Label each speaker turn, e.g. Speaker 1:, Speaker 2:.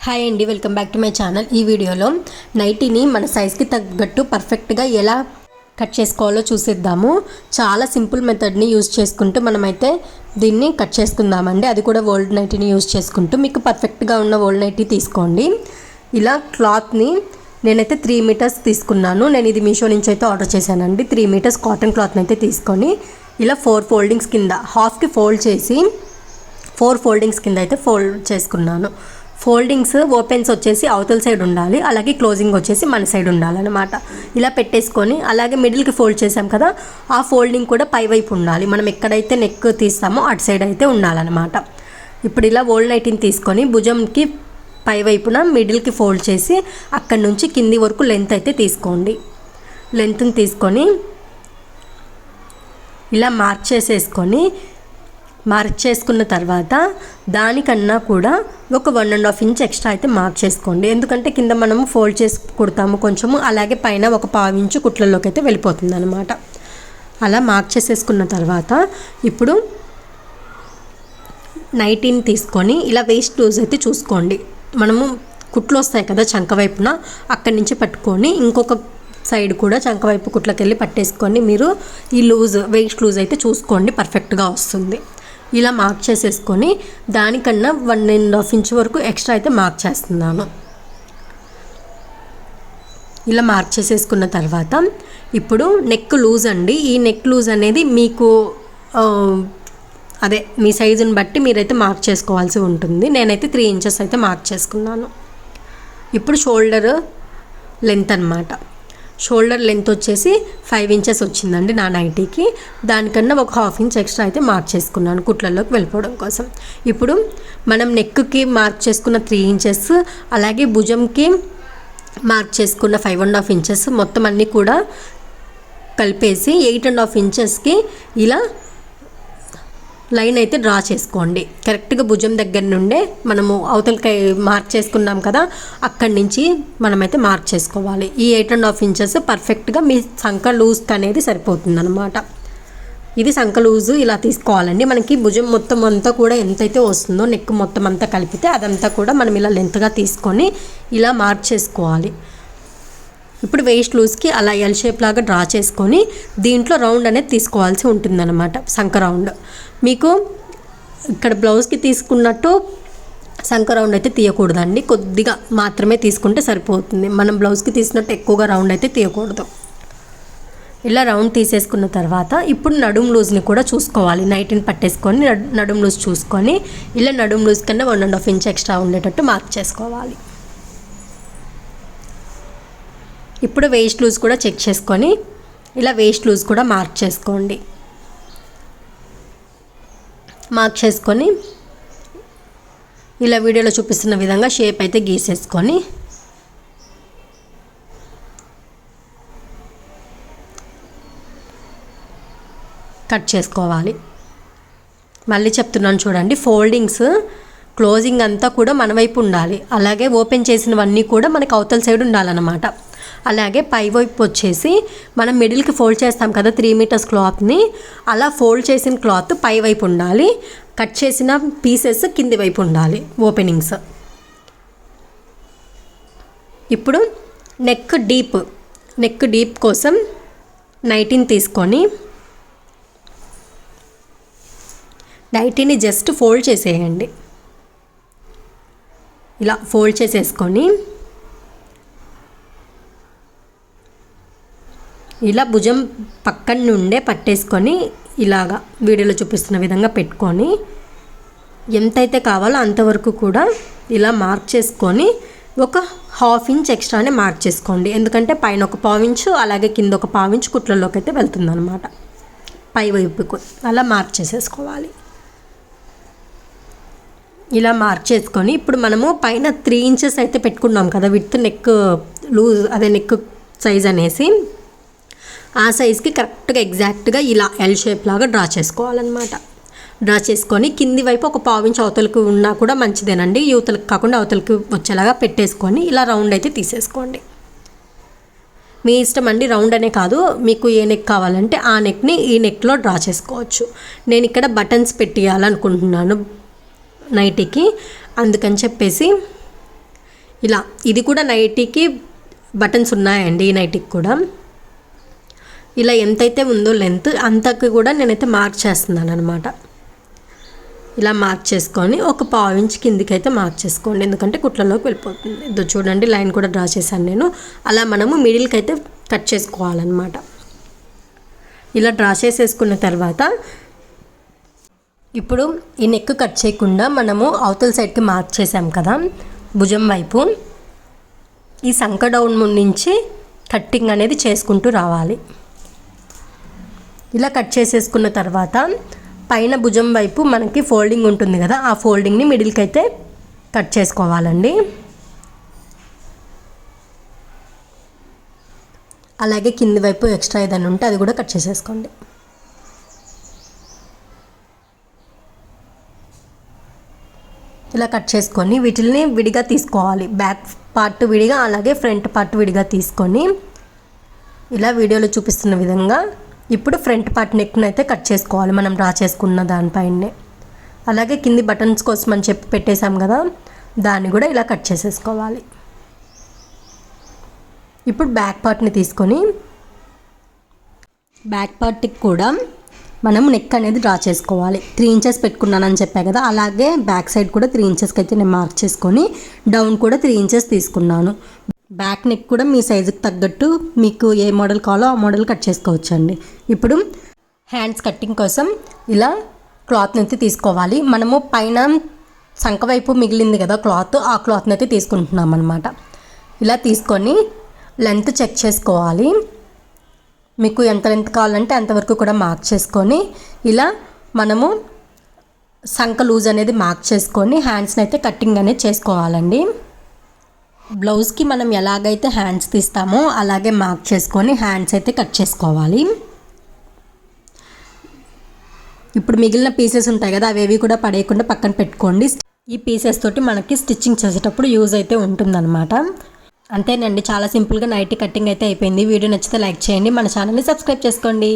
Speaker 1: Hi అండి, welcome back to my channel. ఈ వీడియోలో నైటీని మన సైజ్కి తగ్గట్టు పర్ఫెక్ట్గా ఎలా కట్ చేసుకోవాలో చూసేద్దాము. చాలా సింపుల్ మెథడ్ని యూజ్ చేసుకుంటూ మనమైతే దీన్ని కట్ చేసుకుందామండి. అది కూడా ఓల్డ్ నైటీని యూజ్ చేసుకుంటూ. మీకు పర్ఫెక్ట్గా ఉన్న ఓల్డ్ నైటీ తీసుకోండి. ఇలా క్లాత్ని నేనైతే 3 మీటర్స్ తీసుకున్నాను. నేను ఇది మీషో నుంచి అయితే ఆర్డర్ చేశానండి. 3 మీటర్స్ కాటన్ క్లాత్ని అయితే తీసుకొని ఇలా 4 ఫోల్డింగ్స్ కింద హాఫ్కి ఫోల్డ్ చేసి 4 ఫోల్డింగ్స్ కింద అయితే ఫోల్డ్ చేసుకున్నాను. ఫోల్డింగ్స్ ఓపెన్స్ వచ్చేసి అవతల సైడ్ ఉండాలి, అలాగే క్లోజింగ్ వచ్చేసి మన సైడ్ ఉండాలన్నమాట. ఇలా పెట్టేసుకొని అలాగే మిడిల్కి ఫోల్డ్ చేసాం కదా, ఆ ఫోల్డింగ్ కూడా పై వైపు ఉండాలి. మనం ఎక్కడైతే నెక్ తీస్తామో అటు సైడ్ అయితే ఉండాలన్నమాట. ఇప్పుడు ఇలా ఓల్డ్ నైటీని తీసుకొని భుజంకి పై వైపున మిడిల్కి ఫోల్డ్ చేసి అక్కడి నుంచి కింది వరకు లెంత్ అయితే తీసుకోండి. లెంత్ని తీసుకొని ఇలా మార్క్ చేసుకున్న తర్వాత దానికన్నా కూడా ఒక 1.5 ఇంచ్ ఎక్స్ట్రా అయితే మార్క్ చేసుకోండి. ఎందుకంటే కింద మనము ఫోల్డ్ చేసి కుడతాము కొంచెము, అలాగే పైన ఒక 1/4 ఇంచు కుట్లలోకి అయితే వెళ్ళిపోతుంది అనమాట. అలా మార్క్ చేసేసుకున్న తర్వాత ఇప్పుడు నైటీని తీసుకొని ఇలా వేస్ట్ లూజ్ అయితే చూసుకోండి. మనము కుట్లు వస్తాయి కదా చంక వైపున, అక్కడి నుంచి పట్టుకొని ఇంకొక సైడ్ కూడా చంక వైపు కుట్లకి వెళ్ళి పట్టేసుకొని మీరు ఈ వేస్ట్ లూజ్ అయితే చూసుకోండి, పర్ఫెక్ట్గా వస్తుంది. ఇలా మార్క్ చేసేసుకొని దానికన్నా 1.5 ఇంచ్ వరకు ఎక్స్ట్రా అయితే మార్క్ చేస్తున్నాను. ఇలా మార్క్ చేసేసుకున్న తర్వాత ఇప్పుడు నెక్ లూజ్ అండి. ఈ నెక్ లూజ్ అనేది మీకు మీ సైజుని బట్టి మీరైతే మార్క్ చేసుకోవాల్సి ఉంటుంది. నేనైతే 3 ఇంచెస్ అయితే మార్క్ చేసుకున్నాను. ఇప్పుడు షోల్డర్ లెంత్ అన్నమాట. షోల్డర్ లెంత్ వచ్చేసి 5 ఇంచెస్ వచ్చిందండి నా నైటీకి. దానికన్నా ఒక 1/2 ఇంచ్ ఎక్స్ట్రా అయితే మార్క్ చేసుకున్నాను కుట్లలోకి వెళ్ళిపోవడం కోసం. ఇప్పుడు మనం నెక్కి మార్క్ చేసుకున్న 3 ఇంచెస్, అలాగే భుజంకి మార్క్ చేసుకున్న 5.5 ఇంచెస్ మొత్తం అన్నీ కూడా కలిపేసి 8.5 ఇంచెస్కి ఇలా లైన్ అయితే డ్రా చేసుకోండి. కరెక్ట్గా భుజం దగ్గర నుండే మనము అవతలకి మార్క్ చేసుకున్నాం కదా, అక్కడి నుంచి మనమైతే మార్క్ చేసుకోవాలి. ఈ 8.5 ఇంచెస్ పర్ఫెక్ట్గా మీ సంక లూజ్కి అనేది సరిపోతుంది అనమాట. ఇది సంక లూజు ఇలా తీసుకోవాలండి. మనకి భుజం మొత్తం అంతా కూడా ఎంతైతే వస్తుందో నెక్ మొత్తం అంతా కలిపితే అదంతా కూడా మనం ఇలా లెంత్గా తీసుకొని ఇలా మార్క్ చేసుకోవాలి. ఇప్పుడు వేస్ట్ లూజ్కి అలా ఎల్ షేప్ లాగా డ్రా చేసుకొని దీంట్లో రౌండ్ అనేది తీసుకోవాల్సి ఉంటుందన్నమాట. సంక రౌండ్ మీకు ఇక్కడ బ్లౌజ్కి తీసుకున్నట్టు సంక రౌండ్ అయితే తీయకూడదండి, కొద్దిగా మాత్రమే తీసుకుంటే సరిపోతుంది. మనం బ్లౌజ్కి తీసినట్టు ఎక్కువగా రౌండ్ అయితే తీయకూడదు. ఇలా రౌండ్ తీసేసుకున్న తర్వాత ఇప్పుడు నడుం లూజ్ని కూడా చూసుకోవాలి. నైటీని పట్టేసుకొని నడుం లూజ్ చూసుకొని ఇలా నడుం లూజ్ కన్నా 1.5 ఇంచ్ ఎక్స్ట్రా ఉండేటట్టు మార్క్ చేసుకోవాలి. ఇప్పుడు వేస్ట్ లూజ్ కూడా చెక్ చేసుకొని ఇలా వేస్ట్ లూజ్ కూడా మార్క్ చేసుకోండి. మార్క్ చేసుకొని ఇలా వీడియోలో చూపిస్తున్న విధంగా షేప్ అయితే గీసేసుకొని కట్ చేసుకోవాలి. మళ్ళీ చెప్తున్నాను చూడండి, ఫోల్డింగ్స్ క్లోజింగ్ అంతా కూడా మన వైపు ఉండాలి, అలాగే ఓపెన్ చేసినవన్నీ కూడా మనకి అవతల సైడ్ ఉండాలన్నమాట. అలాగే పై వైపు వచ్చేసి మనం మిడిల్కి ఫోల్డ్ చేస్తాం కదా 3 మీటర్స్ క్లాత్ని, అలా ఫోల్డ్ చేసిన క్లాత్ పై వైపు ఉండాలి, కట్ చేసిన పీసెస్ కింది వైపు ఉండాలి ఓపెనింగ్స్. ఇప్పుడు నెక్ డీప్ కోసం నైటీని తీసుకొని నైటీని జస్ట్ ఫోల్డ్ చేసేయండి. ఇలా ఫోల్డ్ చేసేసుకొని ఇలా భుజం పక్కన నుండే పట్టేసుకొని ఇలాగా వీడియోలో చూపిస్తున్న విధంగా పెట్టుకొని ఎంతైతే కావాలో అంతవరకు కూడా ఇలా మార్క్ చేసుకొని ఒక 1/2 ఇంచ్ ఎక్స్ట్రానే మార్క్ చేసుకోండి. ఎందుకంటే పైన ఒక 1/4 ఇంచు అలాగే కింద ఒక 1/4 ఇంచు కుట్లలోకి అయితే వెళ్తుందన్నమాట. పై వైపుకు అలా మార్క్ చేసేసుకోవాలి. ఇలా మార్క్ చేసుకొని ఇప్పుడు మనము పైన 3 ఇంచెస్ అయితే పెట్టుకున్నాం కదా with neck loose, neck size అనేసి ఆ సైజ్కి కరెక్ట్గా ఎగ్జాక్ట్గా ఇలా ఎల్ షేప్ లాగా డ్రా చేసుకోవాలన్నమాట. డ్రా చేసుకొని కింది వైపు ఒక 1/4 ఇంచ్ అవతలకు ఉన్నా కూడా మంచిదేనండి, యువతలకు కాకుండా అవతలకి వచ్చేలాగా పెట్టేసుకొని ఇలా రౌండ్ అయితే తీసేసుకోండి. మీ ఇష్టం అండి, రౌండ్ అనే కాదు, మీకు ఏ నెక్ కావాలంటే ఆ నెక్ని ఈ నెక్లో డ్రా చేసుకోవచ్చు. నేను ఇక్కడ బటన్స్ పెట్టేయాలనుకుంటున్నాను నైటీకి, అందుకని చెప్పేసి ఇలా ఇది కూడా నైటీకి బటన్స్ ఉన్నాయండి, ఈ నైటీకి కూడా. ఇలా ఎంతైతే ఉందో లెంత్ అంతకు కూడా నేనైతే మార్క్ చేస్తున్నాను అనమాట. ఇలా మార్క్ చేసుకొని ఒక 1/2 ఇంచ్ కిందికి అయితే మార్క్ చేసుకోండి, ఎందుకంటే కుట్లలోకి వెళ్ళిపోతుంది. ఇది చూడండి లైన్ కూడా డ్రా చేశాను నేను. అలా మనము మిడిల్కి అయితే కట్ చేసుకోవాలన్నమాట. ఇలా డ్రా చేసేసుకున్న తర్వాత ఇప్పుడు ఈ నెక్ కట్ చేయకుండా మనము అవతల సైడ్కి మార్క్ చేసాం కదా భుజం వైపు, ఈ సంక డౌన్ నుంచి కట్టింగ్ అనేది చేసుకుంటూ రావాలి. ఇలా కట్ చేసేసుకున్న తర్వాత పైన భుజం వైపు మనకి ఫోల్డింగ్ ఉంటుంది కదా, ఆ ఫోల్డింగ్ని మిడిల్కి అయితే కట్ చేసుకోవాలండి. అలాగే కింది వైపు ఎక్స్ట్రా ఏదైనా ఉంటే అది కూడా కట్ చేసేసుకోండి. ఇలా కట్ చేసుకొని వీటిని విడిగా తీసుకోవాలి. బ్యాక్ పార్ట్ విడిగా, అలాగే ఫ్రంట్ పార్ట్ విడిగా తీసుకొని ఇలా వీడియోలో చూపిస్తున్న విధంగా ఇప్పుడు ఫ్రంట్ పార్ట్ నెక్ను అయితే కట్ చేసుకోవాలి మనం డ్రా చేసుకున్న దానిపైనే. అలాగే కింది బటన్స్ కోసం అని చెప్పి పెట్టేశాం కదా, దాన్ని కూడా ఇలా కట్ చేసేసుకోవాలి. ఇప్పుడు బ్యాక్ పార్ట్ని తీసుకొని బ్యాక్ పార్ట్కి కూడా మనం నెక్ అనేది డ్రా చేసుకోవాలి. 3 ఇంచెస్ పెట్టుకున్నానని చెప్పా కదా, అలాగే బ్యాక్ సైడ్ కూడా 3 ఇంచెస్కి అయితే నేను మార్క్ చేసుకొని డౌన్ కూడా 3 ఇంచెస్ తీసుకున్నాను. బ్యాక్ నెక్ కూడా మీ సైజుకి తగ్గట్టు మీకు ఏ మోడల్ కావాలో ఆ మోడల్ కట్ చేసుకోవచ్చండి. ఇప్పుడు హ్యాండ్స్ కట్టింగ్ కోసం ఇలా క్లాత్ని అయితే తీసుకోవాలి. మనము పైన సంక వైపు మిగిలింది కదా క్లాత్, ఆ క్లాత్ని అయితే తీసుకుంటున్నాం అనమాట. ఇలా తీసుకొని లెంత్ చెక్ చేసుకోవాలి. మీకు ఎంత లెంత్ కావాలంటే అంతవరకు కూడా మార్క్ చేసుకొని ఇలా మనము సంక లూజ్ అనేది మార్క్ చేసుకొని హ్యాండ్స్ని అయితే కట్టింగ్ అనేది చేసుకోవాలండి. బ్లౌజ్కి మనం ఎలాగైతే హ్యాండ్స్ తీస్తామో అలాగే మార్క్ చేసుకొని హ్యాండ్స్ అయితే కట్ చేసుకోవాలి. ఇప్పుడు మిగిలిన పీసెస్ ఉంటాయి కదా, అవేవి కూడా పడేయకుండా పక్కన పెట్టుకోండి. ఈ పీసెస్ తోటి మనకి స్టిచ్చింగ్ చేసేటప్పుడు యూజ్ అయితే ఉంటుందన్నమాట. అంతేనండి, చాలా సింపుల్గా నైటీ కటింగ్ అయితే అయిపోయింది. వీడియో నచ్చితే లైక్ చేయండి, మన ఛానల్ని సబ్స్క్రైబ్ చేసుకోండి.